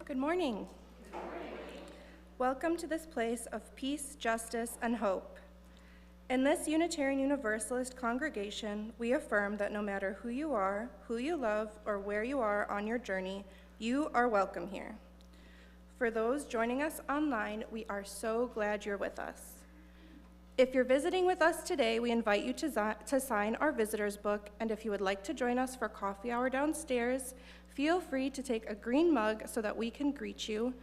Good morning. Welcome to this place of peace, justice, and hope. In this Unitarian Universalist congregation, we affirm that no matter who you are, who you love, or where you are on your journey, you are welcome here. For those joining us online, we are so glad you're with us. If you're visiting with us today, we invite you to sign our visitor's book, and if you would like to join us for coffee hour downstairs, feel free to take a green mug so that we can greet you,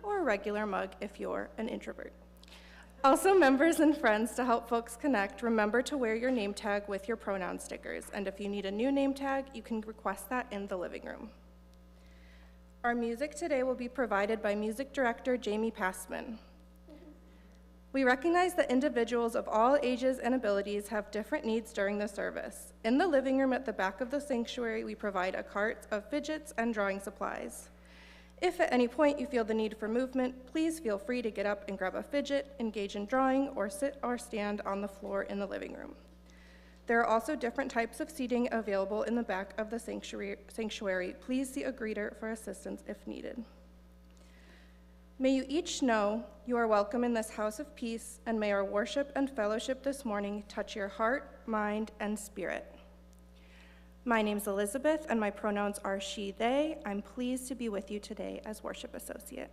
or a regular mug if you're an introvert. Also, members and friends, to help folks connect, remember to wear your name tag with your pronoun stickers, and if you need a new name tag, you can request that in the living room. Our music today will be provided by music director Jamie Passman. We recognize that individuals of all ages and abilities have different needs during the service. In the living room at the back of the sanctuary, we provide a cart of fidgets and drawing supplies. If at any point you feel the need for movement, please feel free to get up and grab a fidget, engage in drawing, or sit or stand on the floor in the living room. There are also different types of seating available in the back of the sanctuary. Please see a greeter for assistance if needed. May you each know you are welcome in this house of peace, and may our worship and fellowship this morning touch your heart, mind, and spirit. My name's Elizabeth, and my pronouns are she, they. I'm pleased to be with you today as worship associate.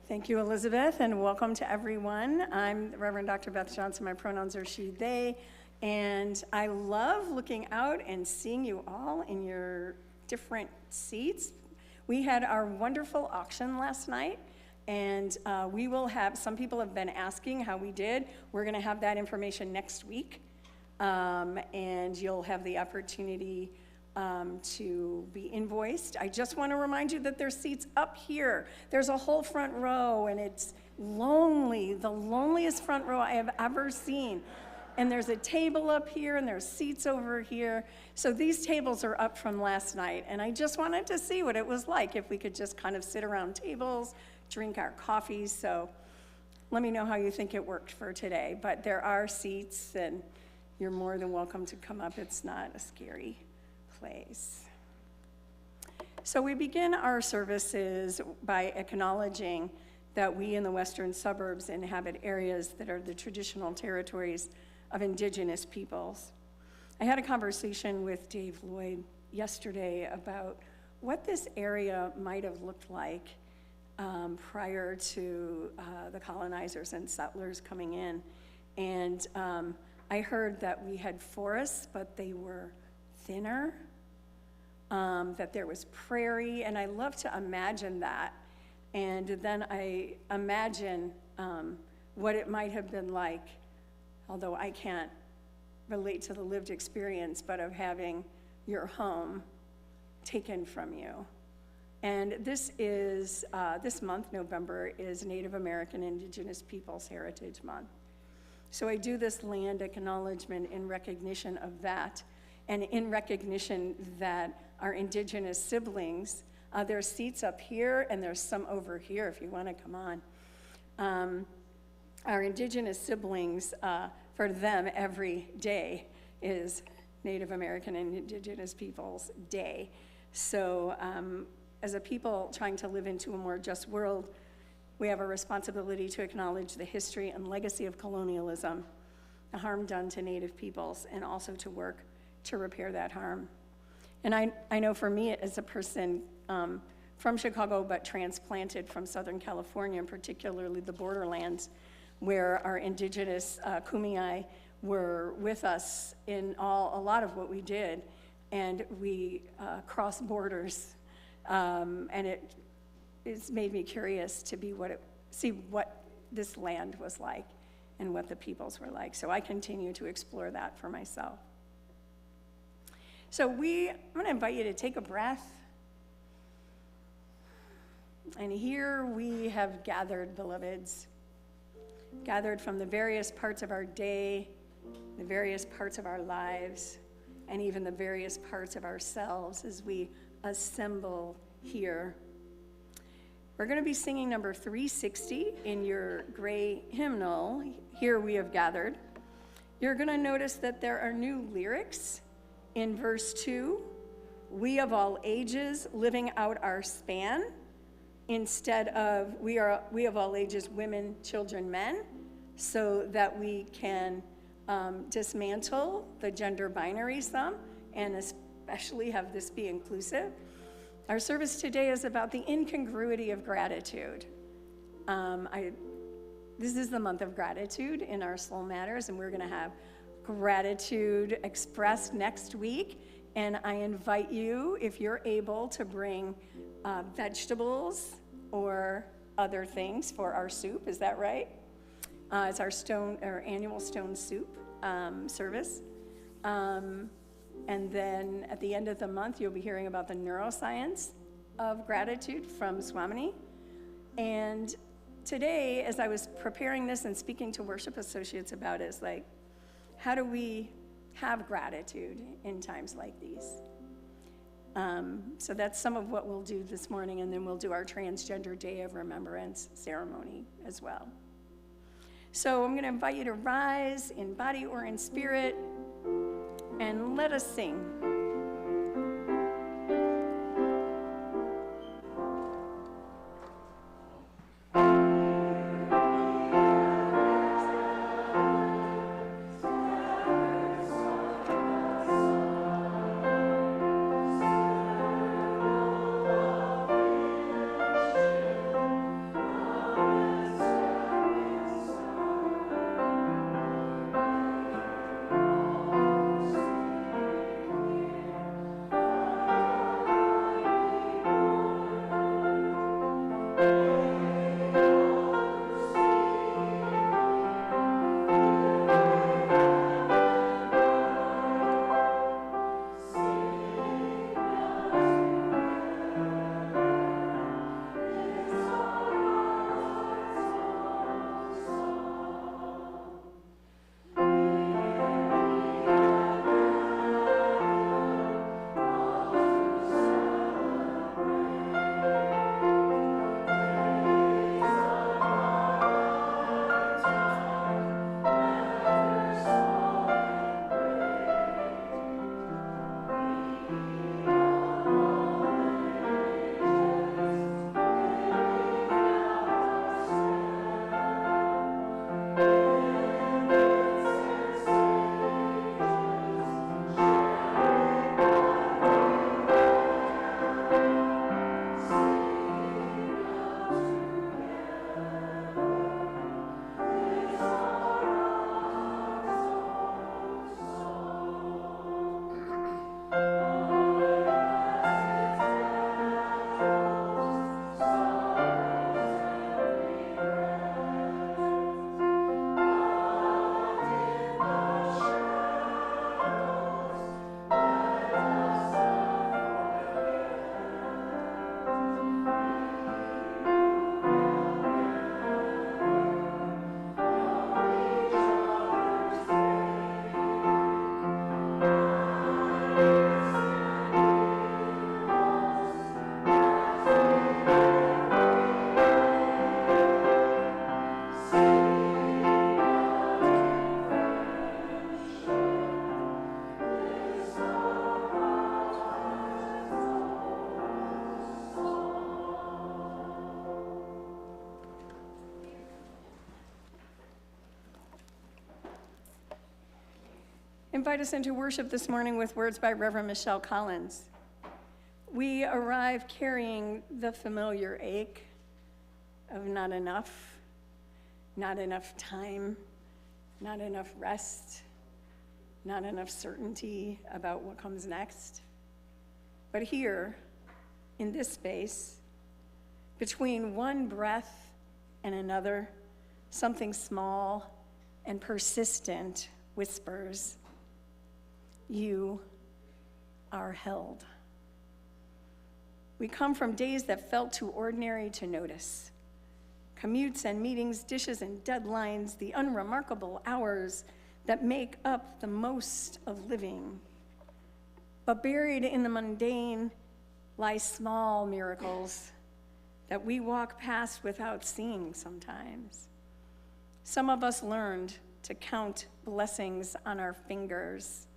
Thank you, Elizabeth, and welcome to everyone. I'm Reverend Dr. Beth Johnson. My pronouns are she, they, and I love looking out and seeing you all in your different seats. We had our wonderful auction last night, and we will have, some people have been asking how we did. We're going to have that information next week, and you'll have the opportunity to be invoiced. I just want to remind you that there's seats up here. There's a whole front row, and it's lonely, the loneliest front row I have ever seen. And there's a table up here, and there's seats over here. So these tables are up from last night, and I just wanted to see what it was like if we could just kind of sit around tables, drink our coffees. So let me know how you think it worked for today. But there are seats, and you're more than welcome to come up. It's not a scary place. So we begin our services by acknowledging that we in the western suburbs inhabit areas that are the traditional territories of indigenous peoples. I had a conversation with Dave Lloyd yesterday about what this area might have looked like prior to the colonizers and settlers coming in. And I heard that we had forests, but they were thinner, that there was prairie, and I love to imagine that. And then I imagine what it might have been like, although I can't relate to the lived experience, but of having your home taken from you. And this is, this month, November, is Native American Indigenous Peoples Heritage Month. So I do this land acknowledgement in recognition of that, and in recognition that our indigenous siblings, there's seats up here, and there's some over here if you want to come on. Our indigenous siblings, for them, every day is Native American and Indigenous Peoples Day. So as a people trying to live into a more just world, we have a responsibility to acknowledge the history and legacy of colonialism, the harm done to Native peoples, and also to work to repair that harm. And I know for me as a person from Chicago, but transplanted from Southern California, and particularly the borderlands, where our indigenous Kumeyaay were with us in a lot of what we did, and we crossed borders, and it's made me curious to see what this land was like and what the peoples were like. So I continue to explore that for myself. So I'm going to invite you to take a breath. And here we have gathered, beloveds, gathered from the various parts of our day, the various parts of our lives, and even the various parts of ourselves as we assemble here. We're going to be singing number 360 in your gray hymnal, Here We Have Gathered. You're going to notice that there are new lyrics in verse 2, we of all ages living out our span instead of we of all ages, women, children, men, so that we can dismantle the gender binary some and especially have this be inclusive. Our service today is about the incongruity of gratitude. This is the month of gratitude in our Soul Matters, and we're going to have gratitude expressed next week. And I invite you, if you're able, to bring vegetables or other things for our soup. Is that right? It's our annual stone soup service. And then at the end of the month, you'll be hearing about the neuroscience of gratitude from Swamini. And today, as I was preparing this and speaking to worship associates about it, it's like, how do we have gratitude in times like these? So that's some of what we'll do this morning, and then we'll do our Transgender Day of Remembrance ceremony as well. So I'm going to invite you to rise in body or in spirit, and let us sing. Invite us into worship this morning with words by Reverend Michelle Collins. We arrive carrying the familiar ache of not enough time, not enough rest, not enough certainty about what comes next. But here, in this space, between one breath and another, something small and persistent whispers, "You are held." We come from days that felt too ordinary to notice. Commutes and meetings, dishes and deadlines, the unremarkable hours that make up the most of living. But buried in the mundane lie small miracles that we walk past without seeing sometimes. Some of us learned to count blessings on our fingers,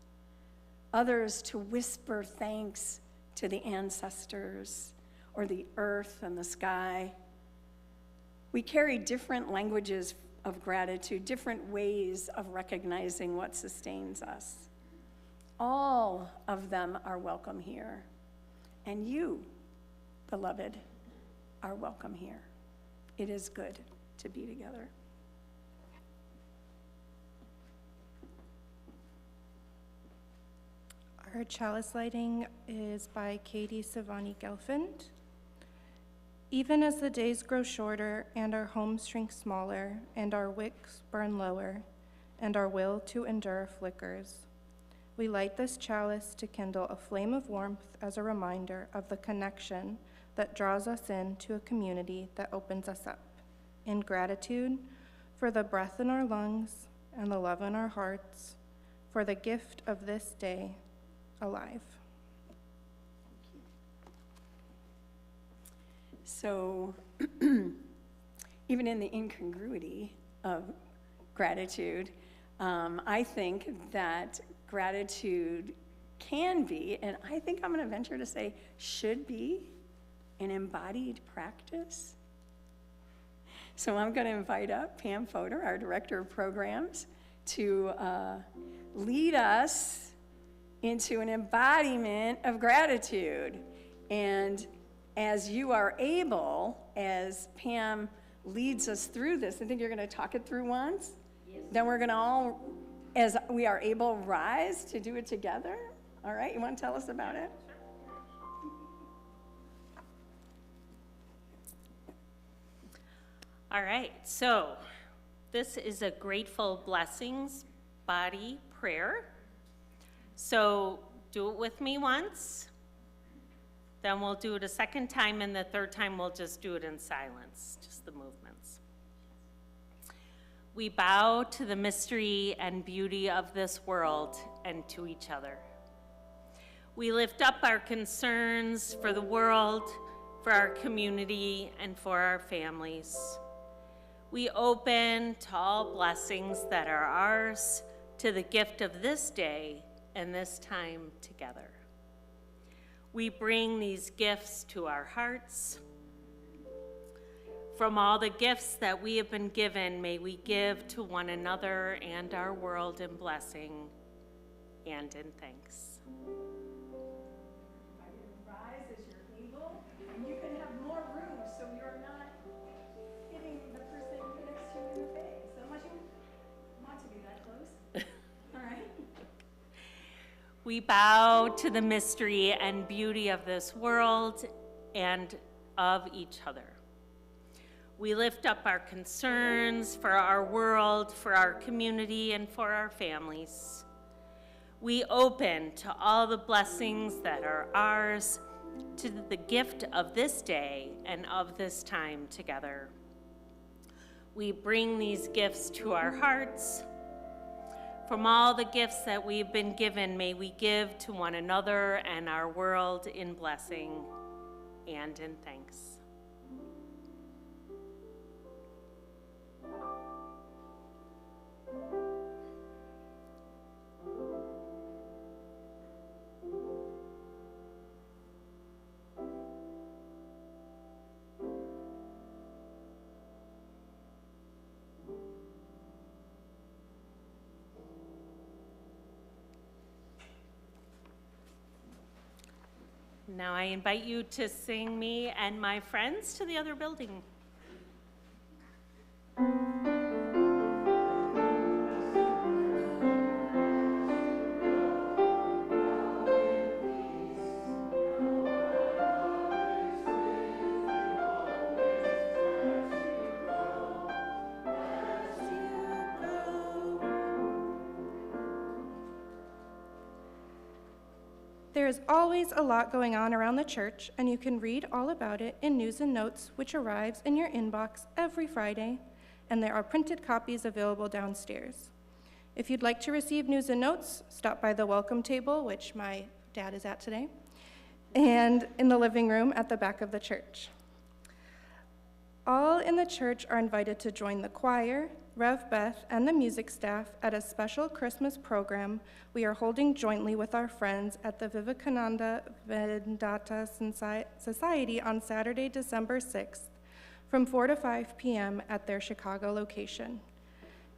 others to whisper thanks to the ancestors or the earth and the sky. We carry different languages of gratitude, different ways of recognizing what sustains us. All of them are welcome here. And you, beloved, are welcome here. It is good to be together. Our chalice lighting is by Katie Savani-Gelfand. Even as the days grow shorter and our homes shrink smaller and our wicks burn lower and our will to endure flickers, we light this chalice to kindle a flame of warmth as a reminder of the connection that draws us into a community that opens us up, in gratitude for the breath in our lungs and the love in our hearts, for the gift of this day alive. So, even in the incongruity of gratitude, I think that gratitude can be, and I think I'm going to venture to say should be, an embodied practice. So I'm going to invite up Pam Fodor, our Director of Programs, to lead us into an embodiment of gratitude. And as you are able, as Pam leads us through this, I think you're going to talk it through once. Yes. Then we're going to all, as we are able, rise to do it together. All right, you want to tell us about it? All right, so this is a grateful blessings body prayer. So do it with me once, then we'll do it a second time, and the third time we'll just do it in silence, just the movements. We bow to the mystery and beauty of this world and to each other. We lift up our concerns for the world, for our community, and for our families. We open to all blessings that are ours, to the gift of this day and this time together. We bring these gifts to our hearts. From all the gifts that we have been given, may we give to one another and our world in blessing and in thanks. Rise as you're able, and you can have more room so you're not hitting the person next to you in the face, unless you want to be that close. All right. We bow to the mystery and beauty of this world and of each other. We lift up our concerns for our world, for our community, and for our families. We open to all the blessings that are ours, to the gift of this day and of this time together. We bring these gifts to our hearts. From all the gifts that we've been given, may we give to one another and our world in blessing and in thanks. Now I invite you to sing me and my friends to the other building. There is always a lot going on around the church, and you can read all about it in News and Notes, which arrives in your inbox every Friday, and there are printed copies available downstairs. If you'd like to receive News and Notes, stop by the welcome table, which my dad is at today, and in the living room at the back of the church. All in the church are invited to join the choir, Rev Beth, and the music staff at a special Christmas program we are holding jointly with our friends at the Vivekananda Vedanta Society on Saturday, December 6th, from 4 to 5 p.m. at their Chicago location.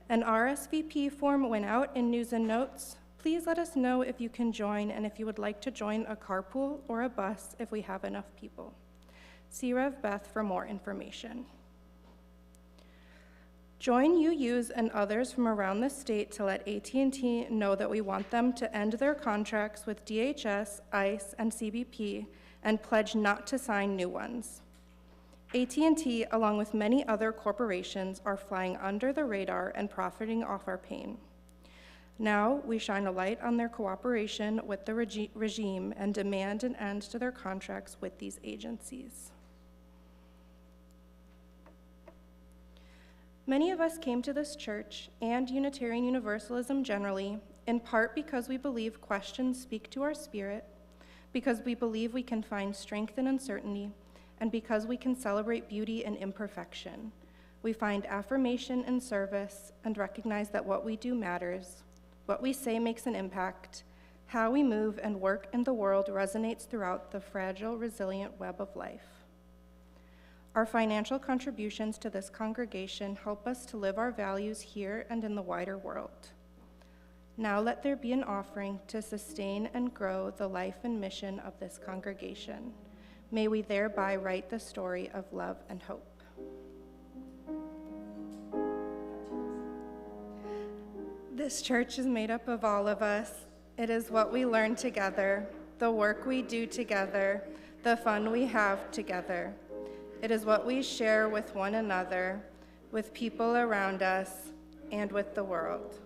An RSVP form went out in news and notes. Please let us know if you can join and if you would like to join a carpool or a bus if we have enough people. See Rev Beth for more information. Join UUs and others from around the state to let AT&T know that we want them to end their contracts with DHS, ICE, and CBP and pledge not to sign new ones. AT&T, along with many other corporations, are flying under the radar and profiting off our pain. Now we shine a light on their cooperation with the regime and demand an end to their contracts with these agencies. Many of us came to this church and Unitarian Universalism generally, in part because we believe questions speak to our spirit, because we believe we can find strength in uncertainty, and because we can celebrate beauty in imperfection. We find affirmation in service and recognize that what we do matters, what we say makes an impact, how we move and work in the world resonates throughout the fragile, resilient web of life. Our financial contributions to this congregation help us to live our values here and in the wider world. Now let there be an offering to sustain and grow the life and mission of this congregation. May we thereby write the story of love and hope. This church is made up of all of us. It is what we learn together, the work we do together, the fun we have together. It is what we share with one another, with people around us, and with the world.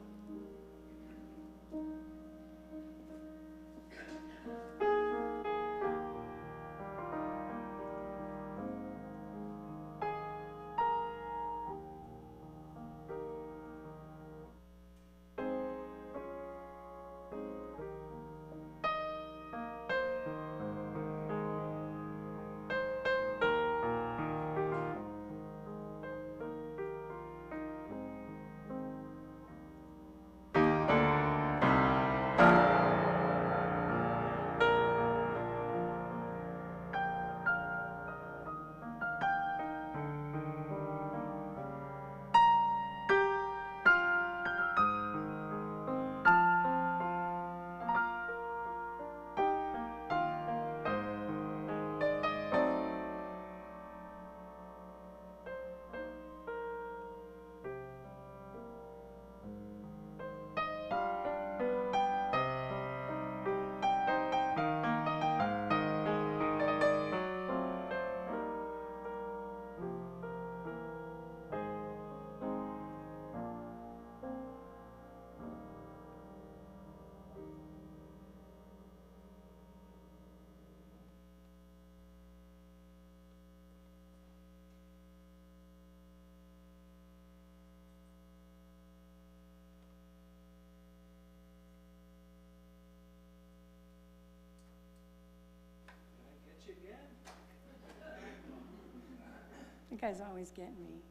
You guys always get me.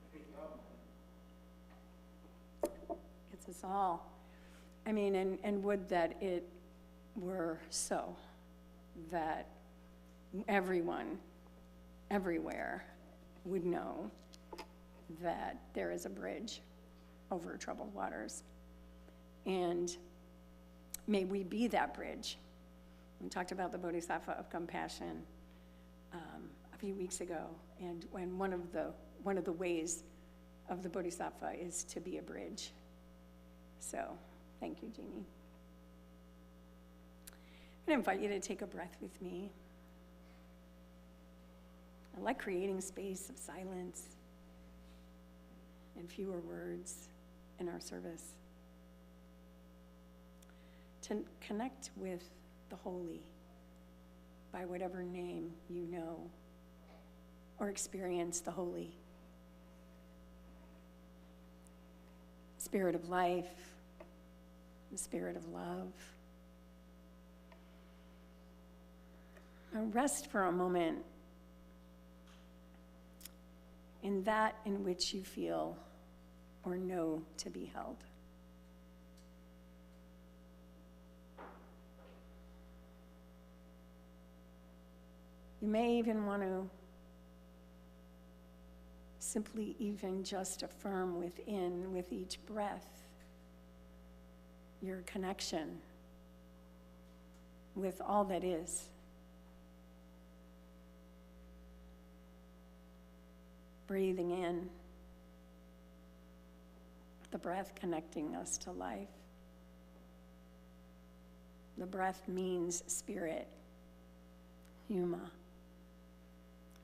Gets us all. I mean, and would that it were so that everyone, everywhere, would know that there is a bridge over troubled waters. And may we be that bridge. We talked about the Bodhisattva of compassion a few weeks ago, and when one of the ways of the Bodhisattva is to be a bridge. So, thank you, Jeannie. I'm going to invite you to take a breath with me. I like creating space of silence and fewer words in our service. To connect with the holy by whatever name you know or experience the holy. Spirit of life, the spirit of love. Now rest for a moment in that in which you feel or know to be held. You may even want to simply even just affirm within, with each breath, your connection with all that is. Breathing in, the breath connecting us to life. The breath means spirit, huma,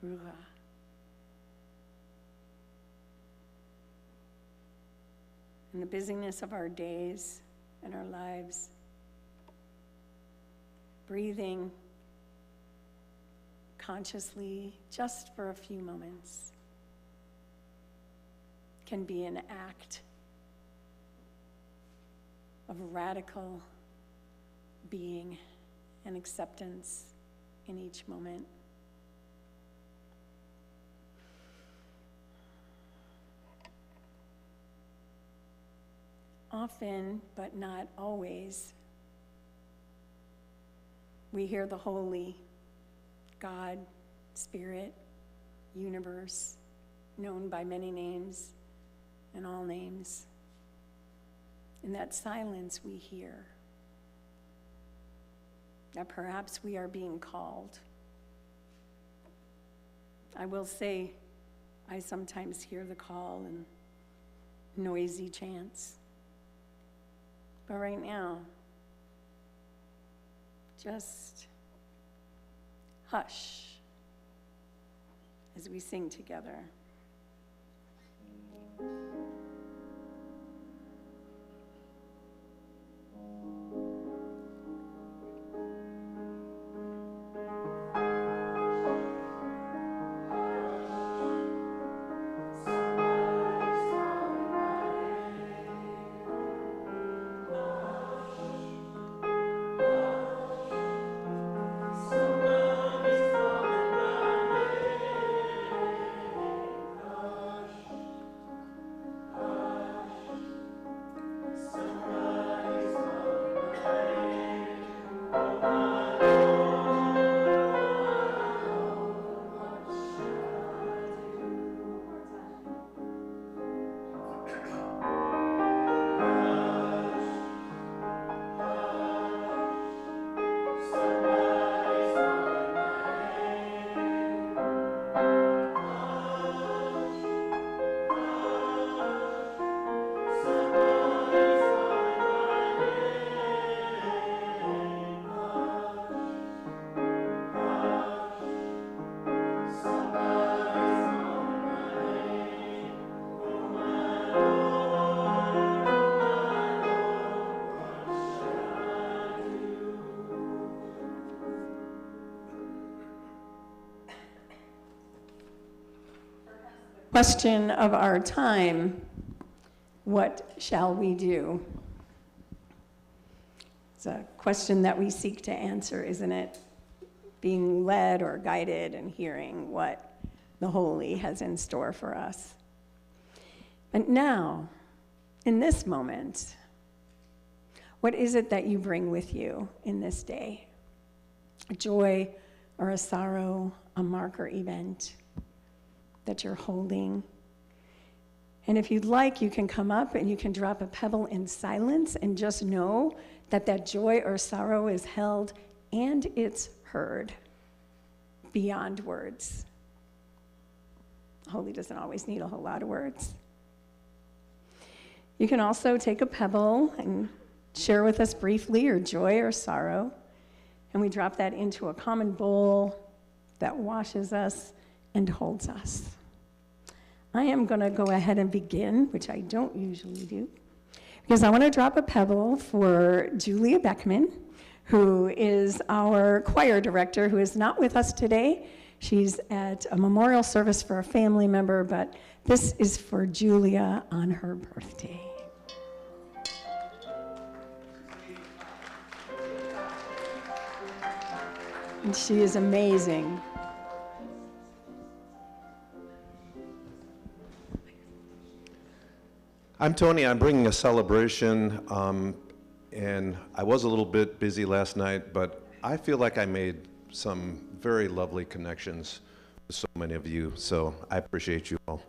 ruha. In the busyness of our days and our lives, breathing consciously just for a few moments can be an act of radical being and acceptance in each moment. Often, but not always, we hear the holy, God, Spirit, universe, known by many names and all names. In that silence we hear that perhaps we are being called. I will say, I sometimes hear the call in noisy chants. But right now, just hush as we sing together. Question of our time, what shall we do? It's a question that we seek to answer, isn't it? Being led or guided and hearing what the Holy has in store for us. But now, in this moment, what is it that you bring with you in this day? A joy or a sorrow, a mark or event that you're holding. And if you'd like, you can come up and you can drop a pebble in silence and just know that that joy or sorrow is held and it's heard beyond words. Holy doesn't always need a whole lot of words. You can also take a pebble and share with us briefly your joy or sorrow, and we drop that into a common bowl that washes us and holds us. I am going to go ahead and begin, which I don't usually do, because I want to drop a pebble for Julia Beckman, who is our choir director, who is not with us today. She's at a memorial service for a family member, but this is for Julia on her birthday. And she is amazing. I'm Tony. I'm bringing a celebration, and I was a little bit busy last night, but I feel like I made some very lovely connections with so many of you, so I appreciate you all.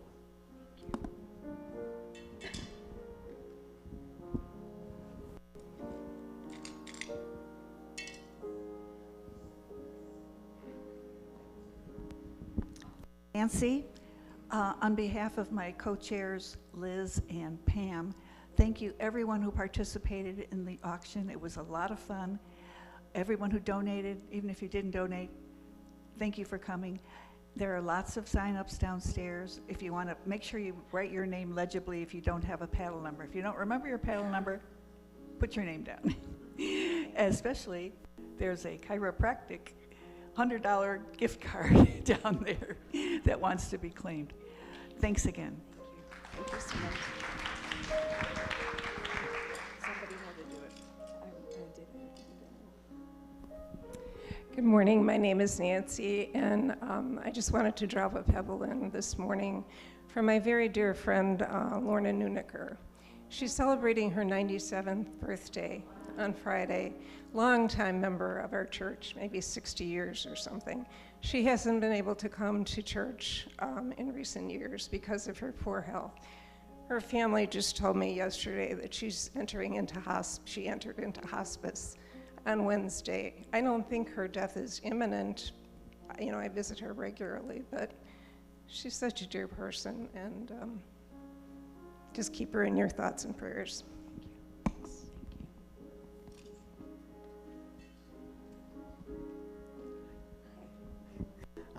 Nancy, on behalf of my co-chairs, Liz and Pam, thank you everyone who participated in the auction. It was a lot of fun. Everyone who donated, even if you didn't donate, thank you for coming. There are lots of sign-ups downstairs. If you want to, make sure you write your name legibly if you don't have a paddle number. If you don't remember your paddle number, put your name down. Especially, there's a chiropractic $100 gift card down there that wants to be claimed. Thanks again. Thank you so much. Somebody had to do it. I did it. Good morning. My name is Nancy, and I just wanted to drop a pebble in this morning for my very dear friend, Lorna Nuniker. She's celebrating her 97th birthday on Friday. Longtime member of our church, maybe 60 years or something. She hasn't been able to come to church in recent years because of her poor health. Her family just told me yesterday that she entered into hospice on Wednesday. I don't think her death is imminent. You know, I visit her regularly, but she's such a dear person, and just keep her in your thoughts and prayers.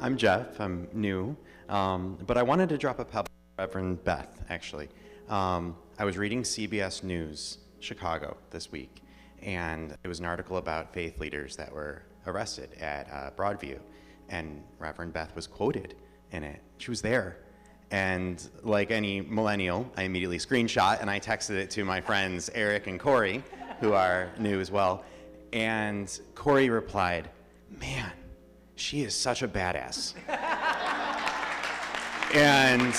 I'm Jeff, I'm new, but I wanted to drop a pebble for Reverend Beth, actually. I was reading CBS News Chicago this week, and it was an article about faith leaders that were arrested at Broadview, and Reverend Beth was quoted in it. She was there, and like any millennial, I immediately screenshot and I texted it to my friends Eric and Corey, who are new as well, and Corey replied, "Man, she is such a badass." And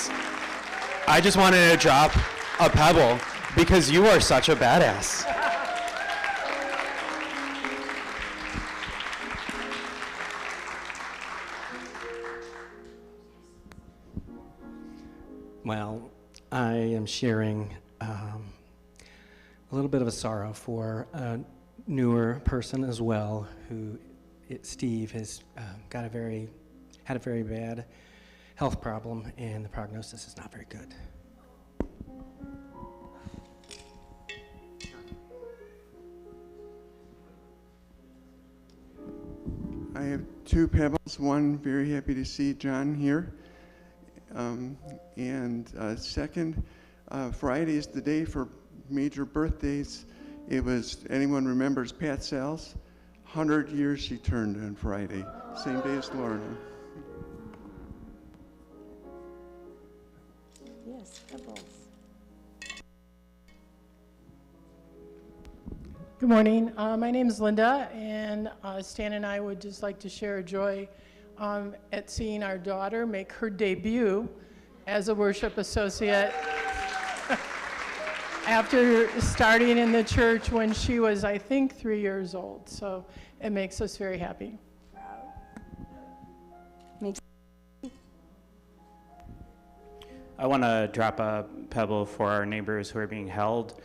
I just wanted to drop a pebble because you are such a badass. Well, I am sharing a little bit of a sorrow for a newer person as well, who Steve has had a very bad health problem, and the prognosis is not very good. I have two pebbles. One, very happy to see John here. Second, Friday is the day for major birthdays. It was, anyone remembers Pat Sal's? 100 years she turned on Friday, same day as Lorna. Yes, pebbles. Good morning. My name is Linda, and Stan and I would just like to share a joy at seeing our daughter make her debut as a worship associate after starting in the church when she was, I think, 3 years old. So it makes us very happy. I want to drop a pebble for our neighbors who are being held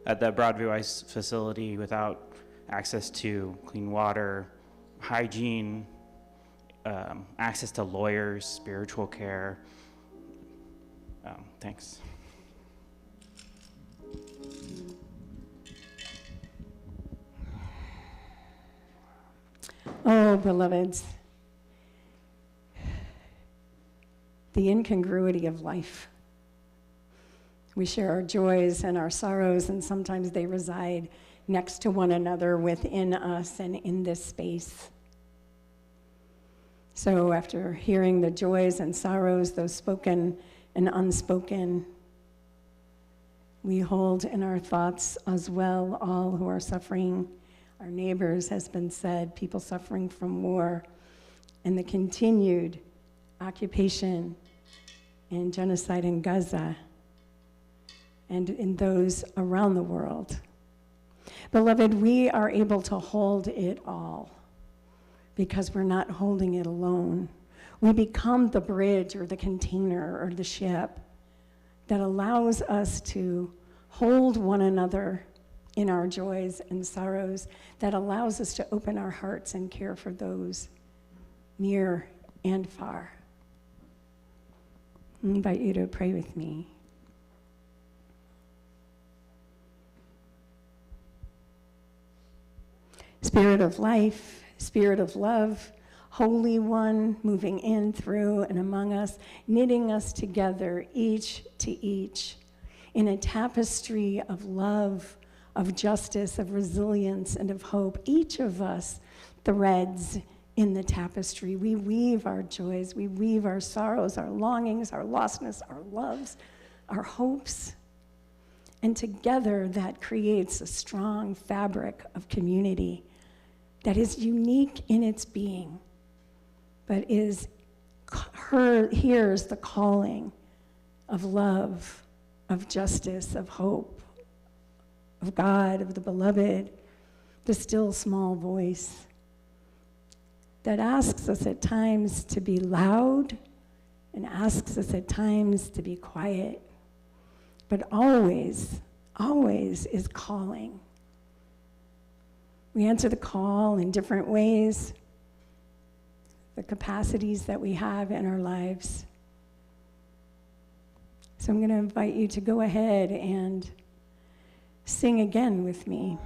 at the Broadview ICE facility without access to clean water, hygiene, access to lawyers, spiritual care. Thanks. Oh, beloveds, the incongruity of life. We share our joys and our sorrows, and sometimes they reside next to one another within us and in this space. So after hearing the joys and sorrows, those spoken and unspoken, we hold in our thoughts as well all who are suffering. Our neighbors, has been said, people suffering from war, and the continued occupation and genocide in Gaza. and in those around the world. Beloved, we are able to hold it all because we're not holding it alone. We become the bridge or the container or the ship that allows us to hold one another in our joys and sorrows, that allows us to open our hearts and care for those near and far. I invite you to pray with me. Spirit of life, Spirit of love, Holy One, moving in, through, and among us, knitting us together, each to each, in a tapestry of love, of justice, of resilience, and of hope. Each of us threads in the tapestry. We weave our joys, we weave our sorrows, our longings, our lostness, our loves, our hopes. And together that creates a strong fabric of community that is unique in its being, but hears the calling of love, of justice, of hope, of God, of the beloved, the still small voice that asks us at times to be loud and asks us at times to be quiet, but always, always is calling. We answer the call in different ways, the capacities that we have in our lives. So I'm going to invite you to go ahead and sing again with me.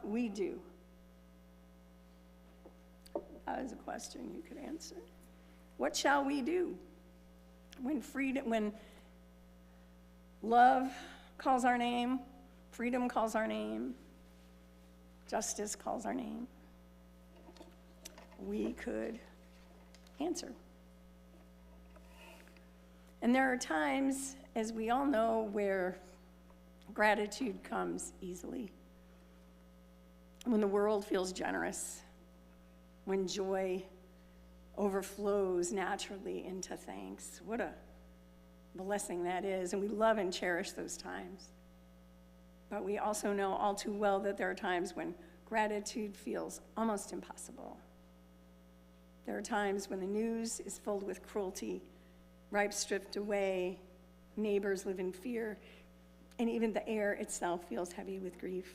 We do? That is a question you could answer. What shall we do when love calls our name, freedom calls our name, justice calls our name? We could answer. And there are times, as we all know, where gratitude comes easily. When the world feels generous, when joy overflows naturally into thanks. What a blessing that is, and we love and cherish those times. But we also know all too well that there are times when gratitude feels almost impossible. There are times when the news is filled with cruelty, ripe stripped away, neighbors live in fear, and even the air itself feels heavy with grief.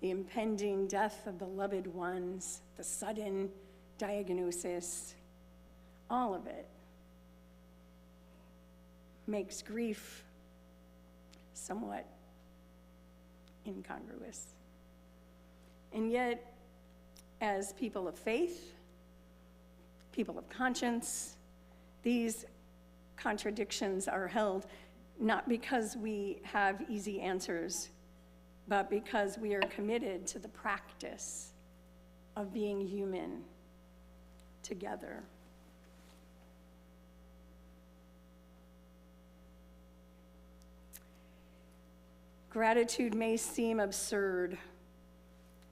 The impending death of beloved ones, the sudden diagnosis, all of it makes grief somewhat incongruous. And yet, as people of faith, people of conscience, these contradictions are held not because we have easy answers, but because we are committed to the practice of being human together. Gratitude may seem absurd.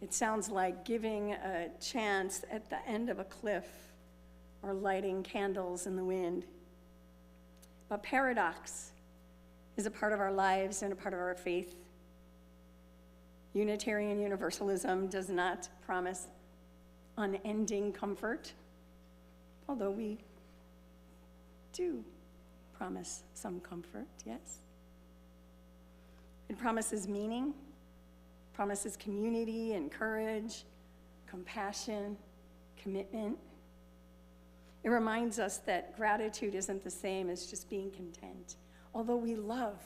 It sounds like giving a chance at the end of a cliff or lighting candles in the wind. But paradox is a part of our lives and a part of our faith. Unitarian Universalism does not promise unending comfort, although we do promise some comfort, yes. It promises meaning, promises community and courage, compassion, commitment. It reminds us that gratitude isn't the same as just being content, although we love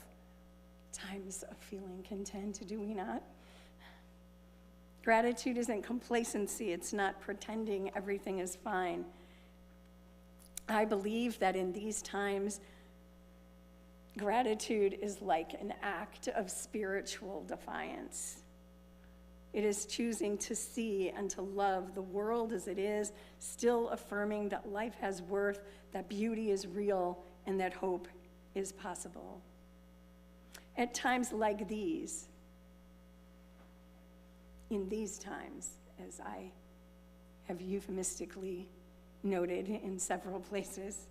times of feeling content, do we not? Gratitude isn't complacency. It's not pretending everything is fine. I believe that in these times, gratitude is like an act of spiritual defiance. It is choosing to see and to love the world as it is, still affirming that life has worth, that beauty is real, and that hope is possible. At times like these, in these times, as I have euphemistically noted in several places,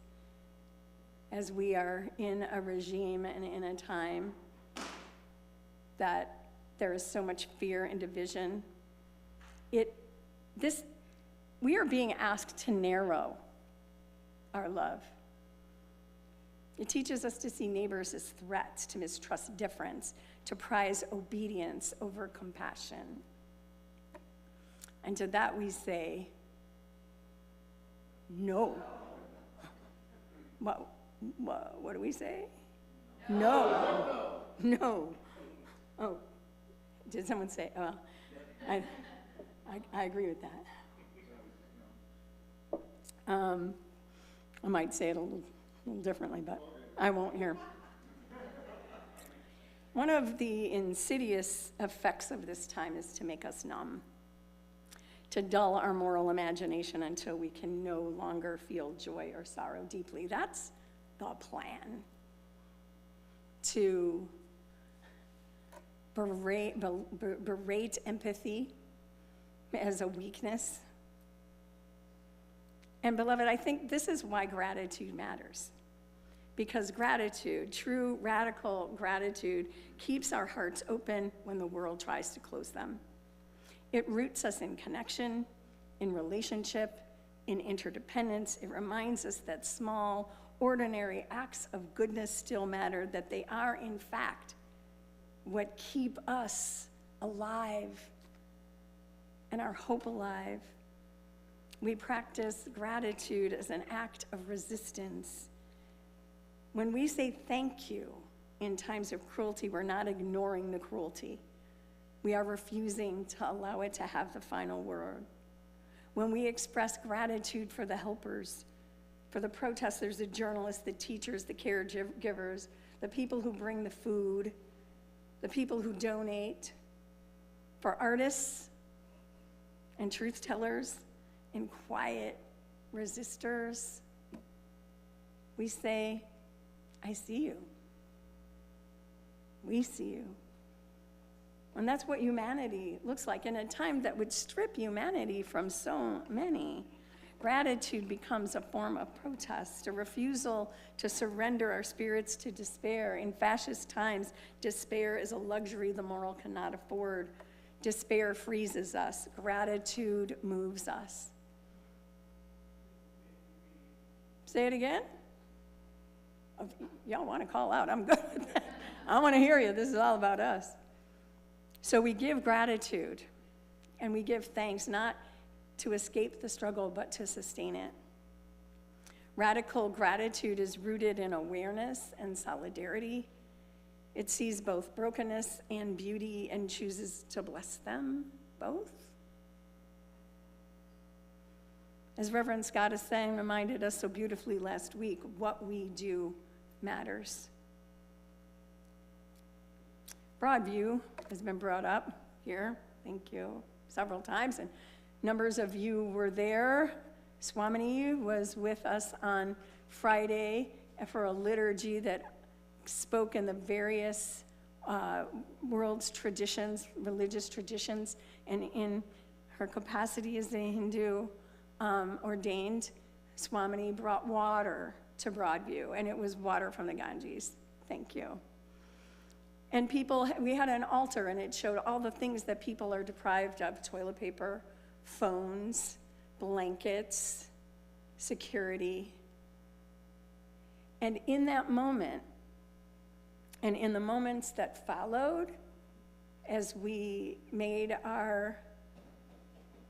as we are in a regime and in a time that there is so much fear and division, we are being asked to narrow our love. It teaches us to see neighbors as threats, to mistrust difference, to prize obedience over compassion. And to that we say, no. What do we say? No. No. Oh, did someone say, I agree with that. I might say it a little differently, but I won't here. One of the insidious effects of this time is to make us numb, to dull our moral imagination until we can no longer feel joy or sorrow deeply. That's the plan. To berate empathy as a weakness. And beloved, I think this is why gratitude matters. Because gratitude, true radical gratitude, keeps our hearts open when the world tries to close them. It roots us in connection, in relationship, in interdependence. It reminds us that small, ordinary acts of goodness still matter, that they are, in fact, what keep us alive and our hope alive. We practice gratitude as an act of resistance. When we say thank you in times of cruelty, we're not ignoring the cruelty. We are refusing to allow it to have the final word. When we express gratitude for the helpers, for the protesters, the journalists, the teachers, the caregivers, the people who bring the food, the people who donate, for artists and truth tellers and quiet resistors, we say, I see you. We see you. And that's what humanity looks like in a time that would strip humanity from so many. Gratitude becomes a form of protest, a refusal to surrender our spirits to despair. In fascist times, despair is a luxury the moral cannot afford. Despair freezes us. Gratitude moves us. Say it again? If y'all want to call out, I'm good with that. I want to hear you. This is all about us. So we give gratitude and we give thanks, not to escape the struggle, but to sustain it. Radical gratitude is rooted in awareness and solidarity. It sees both brokenness and beauty and chooses to bless them both. As Reverend Scott is saying, reminded us so beautifully last week, what we do matters. Broadview has been brought up here, thank you, several times, and numbers of you were there. Swamini was with us on Friday for a liturgy that spoke in the various world's traditions, religious traditions, and in her capacity as a Hindu ordained, Swamini brought water to Broadview, and it was water from the Ganges. Thank you. And we had an altar, and it showed all the things that people are deprived of: toilet paper, phones, blankets, security. And in that moment, and in the moments that followed, as we made our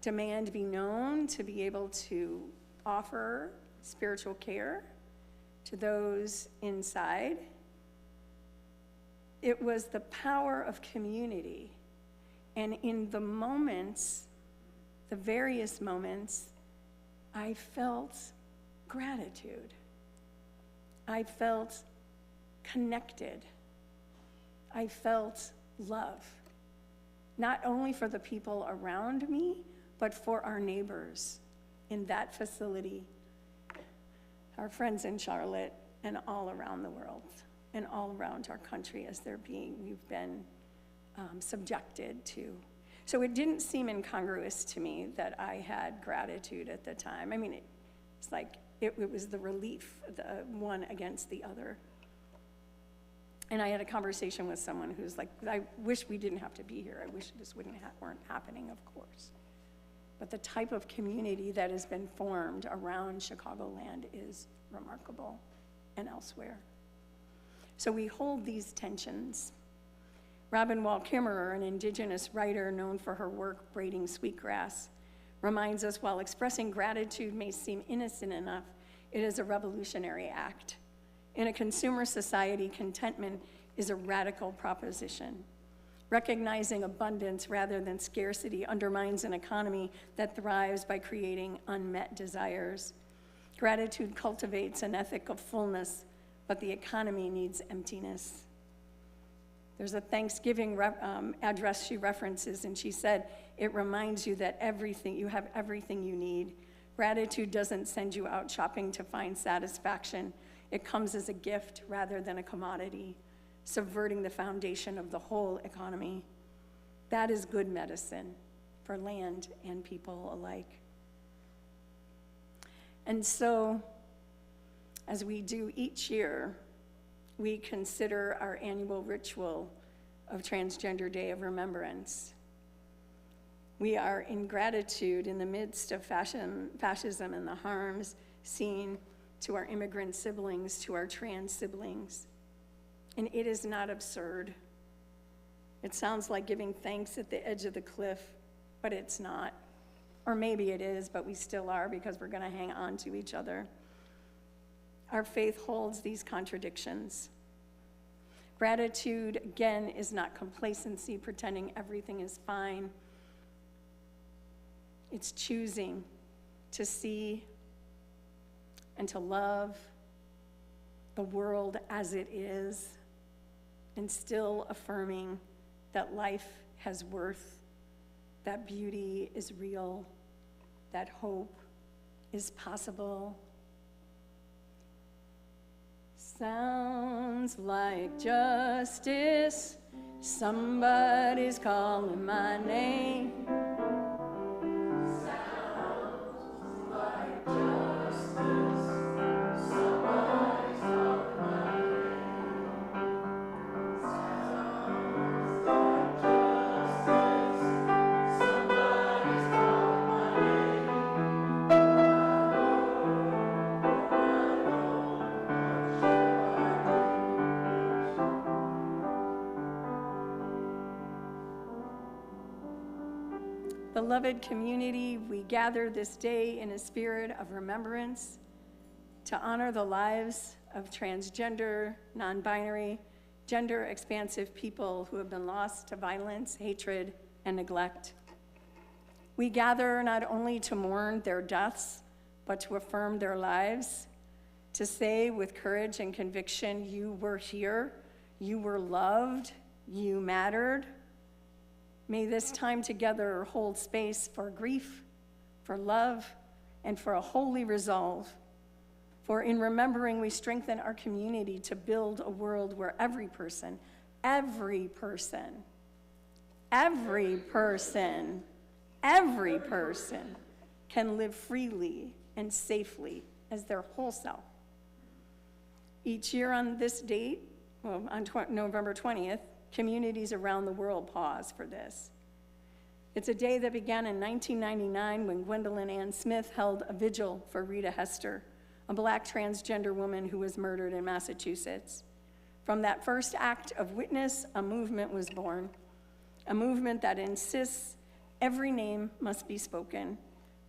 demand be known to be able to offer spiritual care to those inside, it was the power of community. And in the moments, the various moments, I felt gratitude. I felt connected. I felt love, not only for the people around me, but for our neighbors in that facility, our friends in Charlotte, and all around the world, and all around our country as we've been subjected to. So it didn't seem incongruous to me that I had gratitude at the time. I mean, it's like it was the relief, the one against the other. And I had a conversation with someone who's like, I wish we didn't have to be here. I wish this weren't happening, of course. But the type of community that has been formed around Chicagoland is remarkable, and elsewhere. So we hold these tensions. Robin Wall Kimmerer, an indigenous writer known for her work braiding sweetgrass, reminds us while expressing gratitude may seem innocent enough, it is a revolutionary act. In a consumer society, contentment is a radical proposition. Recognizing abundance rather than scarcity undermines an economy that thrives by creating unmet desires. Gratitude cultivates an ethic of fullness, but the economy needs emptiness. There's a Thanksgiving address she references, and she said, it reminds you that you have everything you need. Gratitude doesn't send you out shopping to find satisfaction. It comes as a gift rather than a commodity, subverting the foundation of the whole economy. That is good medicine for land and people alike. And so, as we do each year, we consider our annual ritual of Transgender Day of Remembrance. We are in gratitude in the midst of fascism and the harms seen to our immigrant siblings, to our trans siblings. And it is not absurd. It sounds like giving thanks at the edge of the cliff, but it's not. Or maybe it is, but we still are because we're going to hang on to each other. Our faith holds these contradictions. Gratitude, again, is not complacency, pretending everything is fine. It's choosing to see and to love the world as it is, and still affirming that life has worth, that beauty is real, that hope is possible. Sounds like justice, somebody's calling my name. Sounds like justice, somebody's calling my name. Sounds like justice, somebody's calling my name. Beloved community, we gather this day in a spirit of remembrance to honor the lives of transgender, non-binary, gender-expansive people who have been lost to violence, hatred, and neglect. We gather not only to mourn their deaths, but to affirm their lives, to say with courage and conviction, you were here, you were loved, you mattered. May this time together hold space for grief, for love, and for a holy resolve. For in remembering, we strengthen our community to build a world where every person every person can live freely and safely as their whole self. Each year on this date, on November 20th, communities around the world pause for this. It's a day that began in 1999 when Gwendolyn Ann Smith held a vigil for Rita Hester, a Black transgender woman who was murdered in Massachusetts. From that first act of witness, a movement was born, a movement that insists every name must be spoken,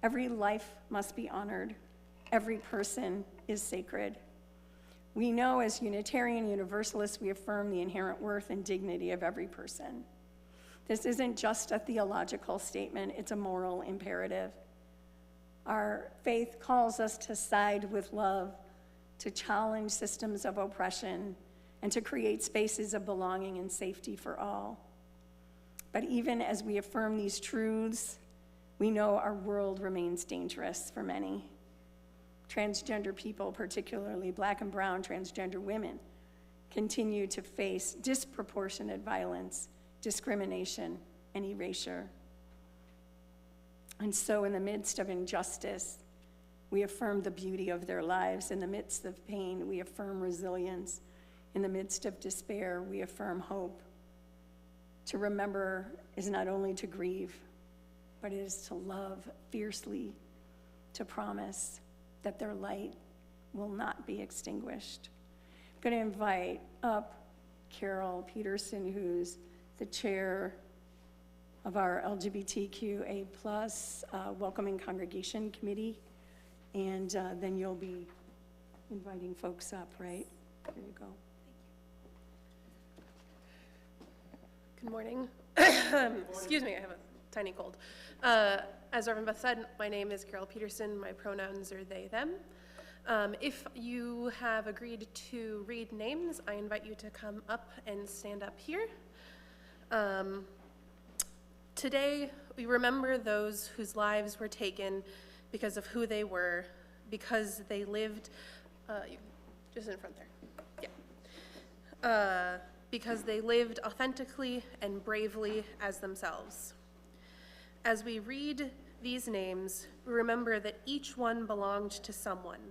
every life must be honored, every person is sacred. We know as Unitarian Universalists, we affirm the inherent worth and dignity of every person. This isn't just a theological statement, it's a moral imperative. Our faith calls us to side with love, to challenge systems of oppression, and to create spaces of belonging and safety for all. But even as we affirm these truths, we know our world remains dangerous for many. Transgender people, particularly Black and brown transgender women, continue to face disproportionate violence, discrimination, and erasure. And so in the midst of injustice, we affirm the beauty of their lives. In the midst of pain, we affirm resilience. In the midst of despair, we affirm hope. To remember is not only to grieve, but it is to love fiercely, to promise that their light will not be extinguished. I'm going to invite up Carol Peterson, who's the chair of our LGBTQA+ Welcoming Congregation Committee, and then you'll be inviting folks up, right? Here you go. Good morning. Excuse me, I have a tiny cold. As Reverend Beth said, my name is Carol Peterson. My pronouns are they, them. If you have agreed to read names, I invite you to come up and stand up here. Today, we remember those whose lives were taken because of who they were, because they lived, just in front there, yeah. Because they lived authentically and bravely as themselves. As we read these names, we remember that each one belonged to someone,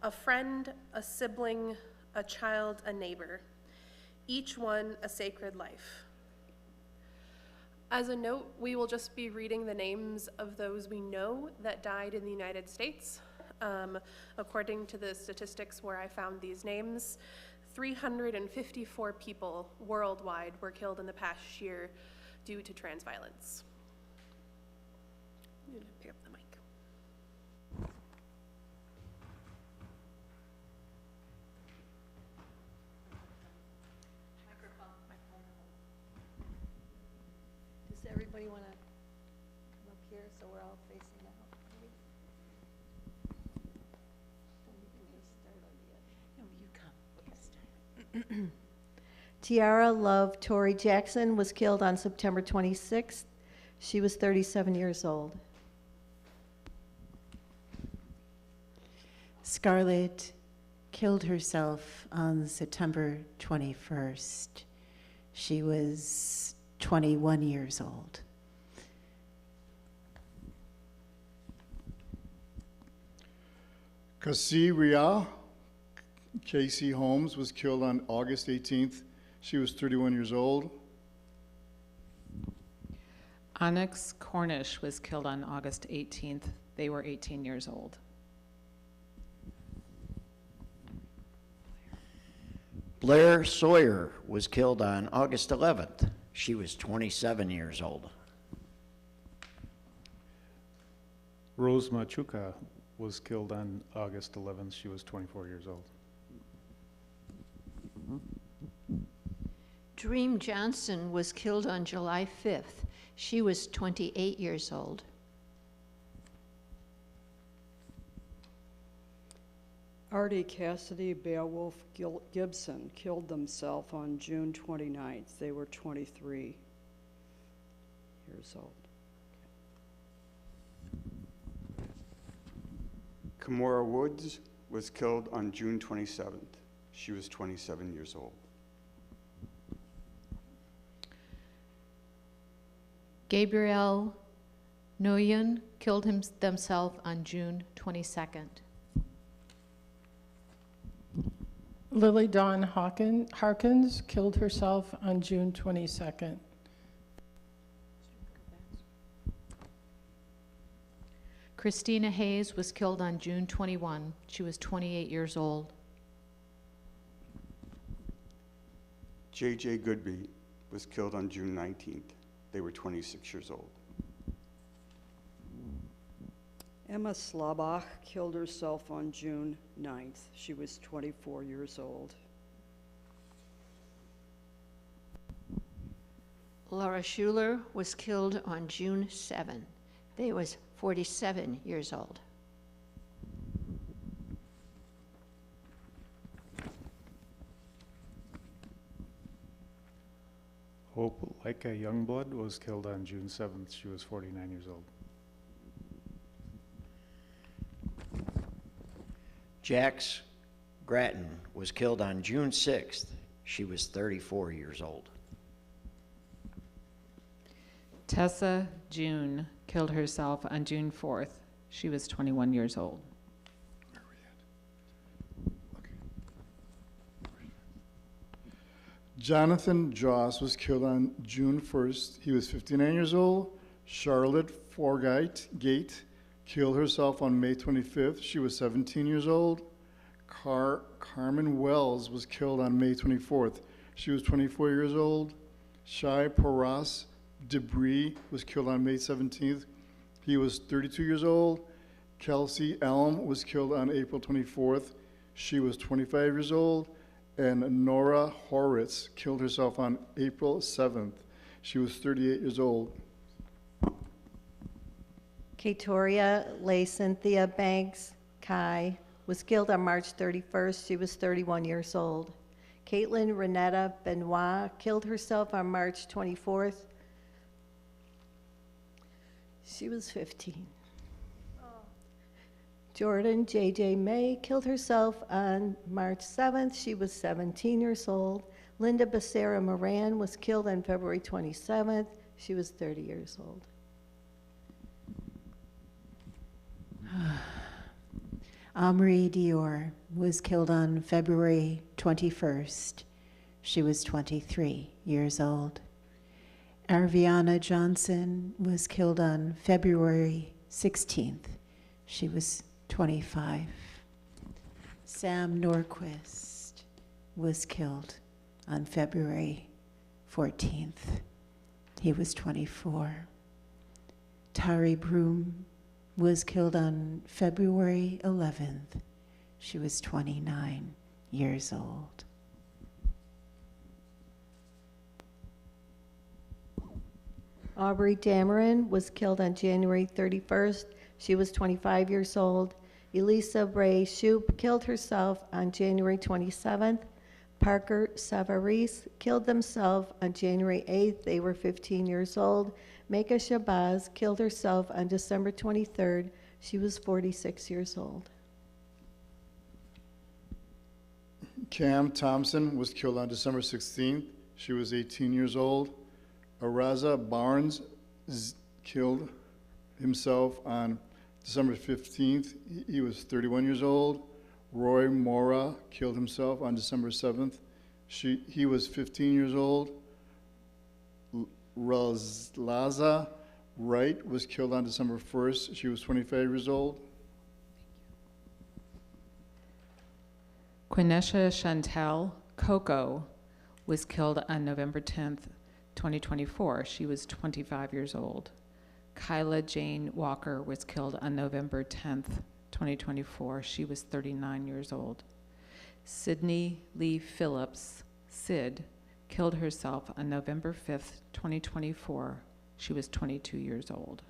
a friend, a sibling, a child, a neighbor, each one a sacred life. As a note, we will just be reading the names of those we know that died in the United States. According to the statistics where I found these names, 354 people worldwide were killed in the past year due to trans violence. I'm gonna pick up the mic. Does everybody want to come up here so we're all facing out? Maybe? You can just start on the end. No, you come. Okay, start. Tiara Love Torrey Jackson was killed on September 26th. She was 37 years old. Scarlett killed herself on September 21st. She was 21 years old. Cassie Rial Casey Holmes was killed on August 18th. She was 31 years old. Onyx Cornish was killed on August 18th. They were 18 years old. Blair Sawyer was killed on August 11th. She was 27 years old. Rose Machuca was killed on August 11th. She was 24 years old. Dream Johnson was killed on July 5th. She was 28 years old. Artie Cassidy Beowulf Gibson killed themselves on June 29th. They were 23 years old. Kimora Woods was killed on June 27th. She was 27 years old. Gabriel Nguyen killed themselves on June 22nd. Lily Dawn Harkins killed herself on June 22nd. Christina Hayes was killed on June 21. She was 28 years old. J.J. Goodby was killed on June 19th. They were 26 years old. Emma Slabach killed herself on June 9th. She was 24 years old. Laura Schuler was killed on June 7. They was 47 years old. Hope Leica Youngblood was killed on June 7th. She was 49 years old. Jax Grattan was killed on June 6th. She was 34 years old. Tessa June killed herself on June 4th. She was 21 years old. Jonathan Joss was killed on June 1st. He was 59 years old. Charlotte Forgate killed herself on May 25th. She was 17 years old. Carmen Wells was killed on May 24th. She was 24 years old. Shai Paras Debris was killed on May 17th. He was 32 years old. Kelsey Elm was killed on April 24th. She was 25 years old. And Nora Horitz killed herself on April 7th. She was 38 years old. Katoria Leigh Cynthia Banks Kai was killed on March 31st. She was 31 years old. Caitlin Renetta Benoit killed herself on March 24th. She was 15. Jordan J.J. May killed herself on March 7th. She was 17 years old. Linda Becerra Moran was killed on February 27th. She was 30 years old. Amri Dior was killed on February 21st. She was 23 years old. Arviana Johnson was killed on February 16th. She was 25. Sam Norquist was killed on February 14th. He was 24. Tari Broom was killed on February 11th. She was 29 years old. Aubrey Dameron was killed on January 31st. She was 25 years old. Elisa Bray Shoup killed herself on January 27th. Parker Savaris killed themselves on January 8th. They were 15 years old. Meka Shabazz killed herself on December 23rd. She was 46 years old. Cam Thompson was killed on December 16th. She was 18 years old. Araza Barnes killed himself on December 15th. He was 31 years old. Roy Mora killed himself on December 7th. He was 15 years old. Razlaza Wright was killed on December 1st. She was 25 years old. Quinesha Chantel Coco was killed on November 10th, 2024. She was 25 years old. Kyla Jane Walker was killed on November 10th, 2024. She was 39 years old. Sydney Lee Phillips, Sid, killed herself on November 5th, 2024. She was 22 years old.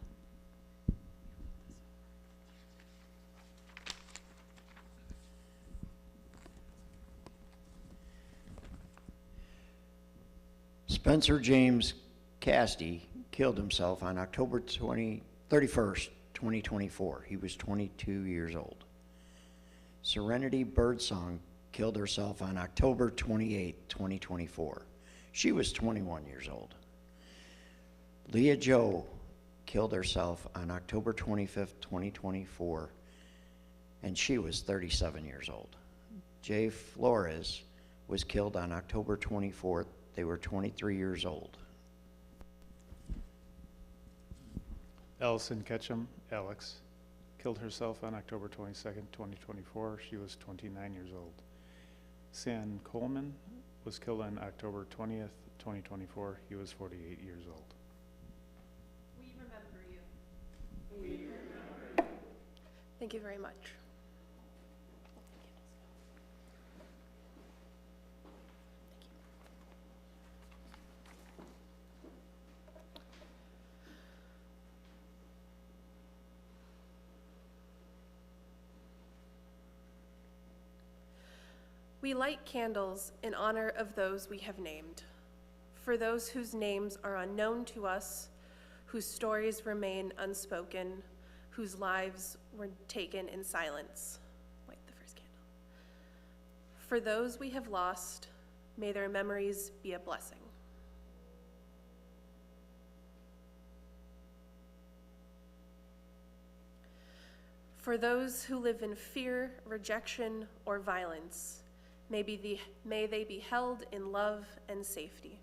Spencer James Castee killed himself on October 31st, 2024. He was 22 years old. Serenity Birdsong killed herself on October 28th, 2024. She was 21 years old. Serenity Birdsong killed herself on October 28th, 2024. She was 22 years old. Spencer James Castee killed himself on October 28th, 2024. He was 22 years old. Serenity Birdsong killed herself on October 28th, 2024. She was 21 years old. Leah Joe killed herself on October 25th, 2024, and she was 37 years old. Jay Flores was killed on October 24th. They were 23 years old. Allison Ketchum, Alex, killed herself on October 22nd, 2024. She was 29 years old. San Coleman was killed on October 20th, 2024. He was 48 years old. We remember you. Thank you very much. We light candles in honor of those we have named, for those whose names are unknown to us, whose stories remain unspoken, whose lives were taken in silence. Light the first candle. For those we have lost, may their memories be a blessing. For those who live in fear, rejection, or violence, may they be held in love and safety.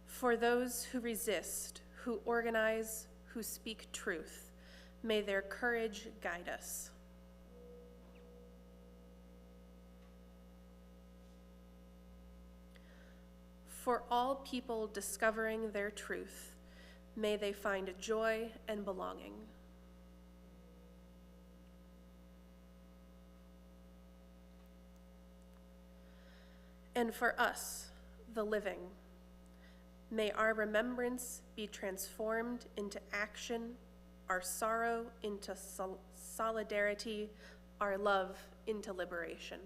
For those who resist, who organize, who speak truth, may their courage guide us. For all people discovering their truth, may they find joy and belonging. And for us, the living, may our remembrance be transformed into action, our sorrow into solidarity, our love into liberation.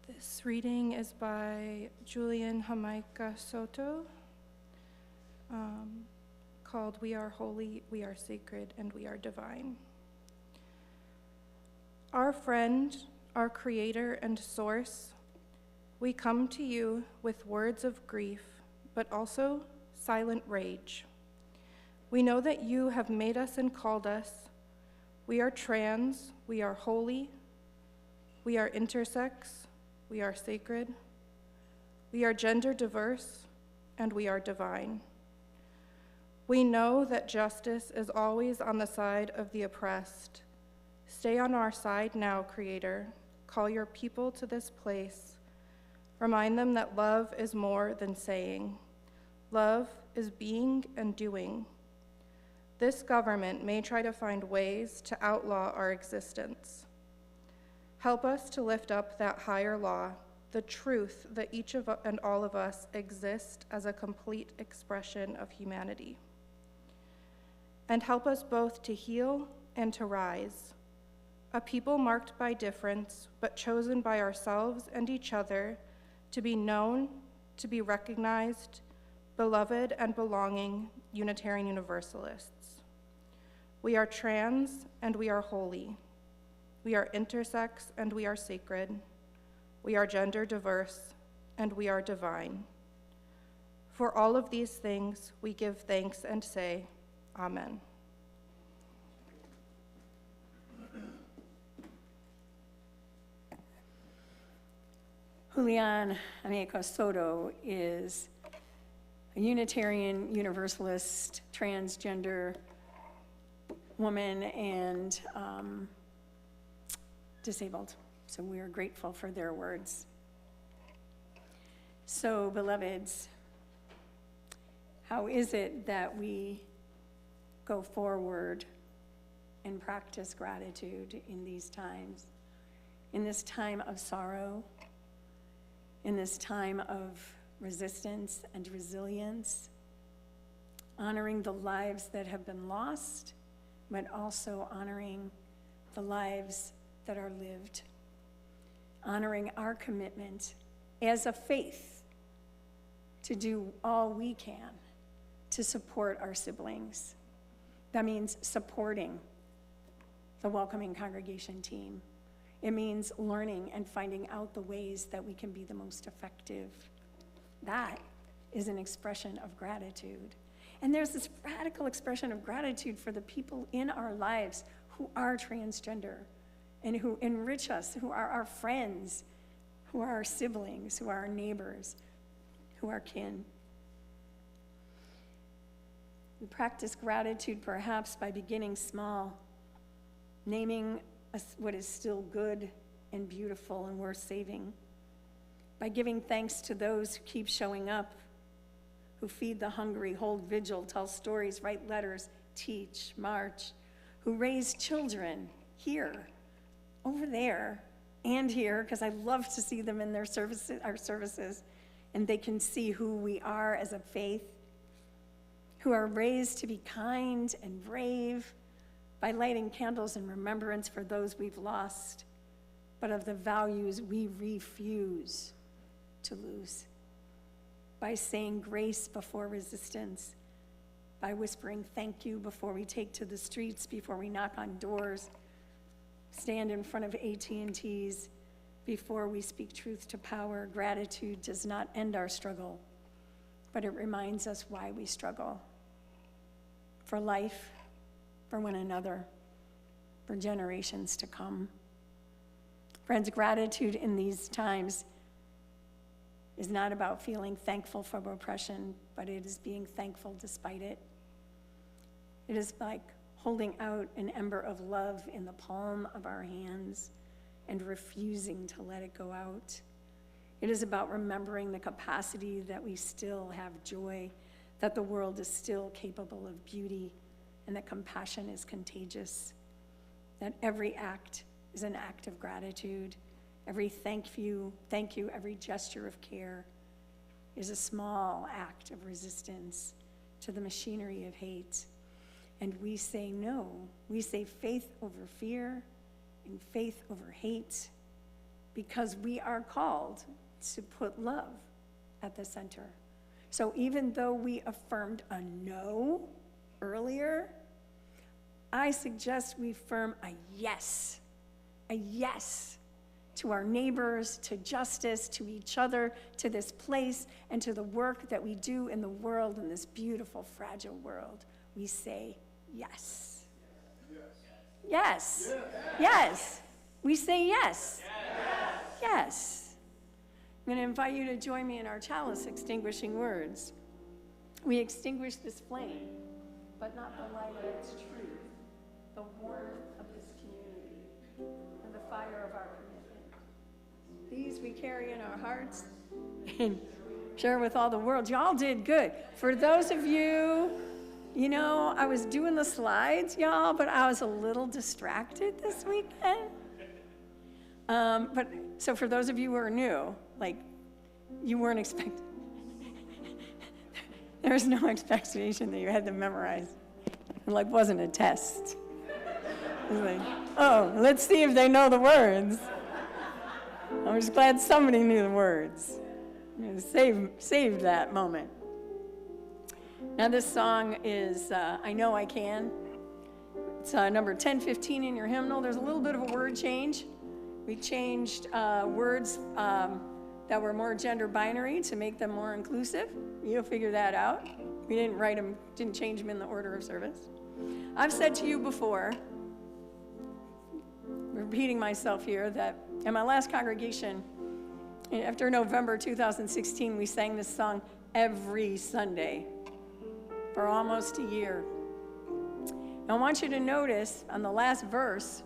This reading is by Julian Jamaica Soto, called We Are Holy, We Are Sacred, and We Are Divine. Our friend, our creator and source, we come to you with words of grief, but also silent rage. We know that you have made us and called us. We are trans, we are holy, we are intersex, we are sacred, we are gender diverse, and we are divine. We know that justice is always on the side of the oppressed. Stay on our side now, Creator. Call your people to this place. Remind them that love is more than saying. Love is being and doing. This government may try to find ways to outlaw our existence. Help us to lift up that higher law, the truth that each of and all of us exist as a complete expression of humanity. And help us both to heal and to rise, a people marked by difference, but chosen by ourselves and each other to be known, to be recognized, beloved and belonging Unitarian Universalists. We are trans and we are holy. We are intersex and we are sacred. We are gender diverse and we are divine. For all of these things, we give thanks and say, Amen. Julian Jamaica Soto is a Unitarian Universalist transgender woman and disabled. So we are grateful for their words. So, beloveds, how is it that we go forward and practice gratitude in these times? In this time of sorrow, in this time of resistance and resilience, honoring the lives that have been lost, but also honoring the lives that are lived, honoring our commitment as a faith to do all we can to support our siblings. That means supporting the welcoming congregation team. It means learning and finding out the ways that we can be the most effective. That is an expression of gratitude. And there's this radical expression of gratitude for the people in our lives who are transgender and who enrich us, who are our friends, who are our siblings, who are our neighbors, who are kin. We practice gratitude perhaps by beginning small, naming what is still good and beautiful and worth saving, by giving thanks to those who keep showing up, who feed the hungry, hold vigil, tell stories, write letters, teach, march, who raise children here, over there, and here, because I love to see them in their services, our services, and they can see who we are as a faith, who are raised to be kind and brave by lighting candles in remembrance for those we've lost, but of the values we refuse to lose, by saying grace before resistance, by whispering thank you before we take to the streets, before we knock on doors, stand in front of AT&Ts, before we speak truth to power. Gratitude does not end our struggle, but it reminds us why we struggle. For life, for one another, for generations to come. Friends, gratitude in these times is not about feeling thankful for oppression, but it is being thankful despite it. It is like holding out an ember of love in the palm of our hands and refusing to let it go out. It is about remembering the capacity that we still have joy, that the world is still capable of beauty, and that compassion is contagious, that every act is an act of gratitude. Every thank you, every gesture of care is a small act of resistance to the machinery of hate. And we say no. We say faith over fear and faith over hate, because we are called to put love at the center. So even though we affirmed a no earlier, I suggest we affirm a yes to our neighbors, to justice, to each other, to this place, and to the work that we do in the world, in this beautiful, fragile world. We say yes. Yes. Yes. We say yes. Yes. I'm going to invite you to join me in our chalice extinguishing words. We extinguish this flame, but not the light of its truth, the warmth of this community, and the fire of our commitment. These we carry in our hearts and share with all the world. Y'all did good. For those of you, I was doing the slides, y'all, but I was a little distracted this weekend. So for those of you who are new, you weren't expecting, there was no expectation that you had to memorize. It wasn't a test. It was oh, let's see if they know the words. I was glad somebody knew the words. Save that moment. Now this song is I Know I Can. It's number 1015 in your hymnal. There's a little bit of a word change. We changed words that were more gender binary to make them more inclusive. You'll figure that out. We didn't change them in the order of service. I've said to you before, repeating myself here, that in my last congregation, after November 2016, we sang this song every Sunday for almost a year. I want you to notice on the last verse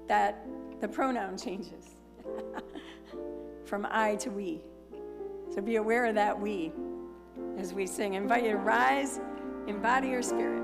that the pronoun changes from I to we. So be aware of that we as we sing. I invite you to rise, embody your spirit.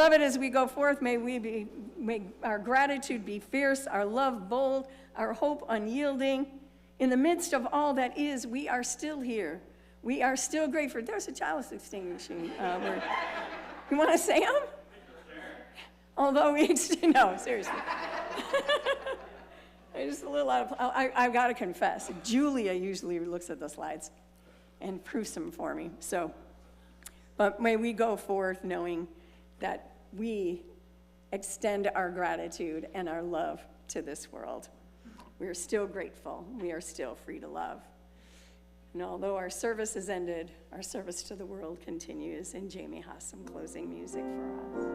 Beloved, as we go forth, may our gratitude be fierce, our love bold, our hope unyielding. In the midst of all that is, we are still here. We are still grateful. There's a chalice extinguishing word. You want to say them? Although no, seriously. Just a little out of, I've got to confess, Julia usually looks at the slides and proofs them for me. So, but may we go forth knowing that we extend our gratitude and our love to this world. We are still grateful. We are still free to love. And although our service has ended, our service to the world continues. And Jamie has some closing music for us.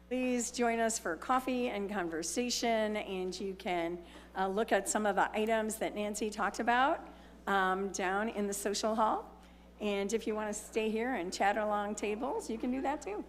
Please join us for coffee and conversation, and you can look at some of the items that Nancy talked about down in the social hall. And if you want to stay here and chat along tables, you can do that too.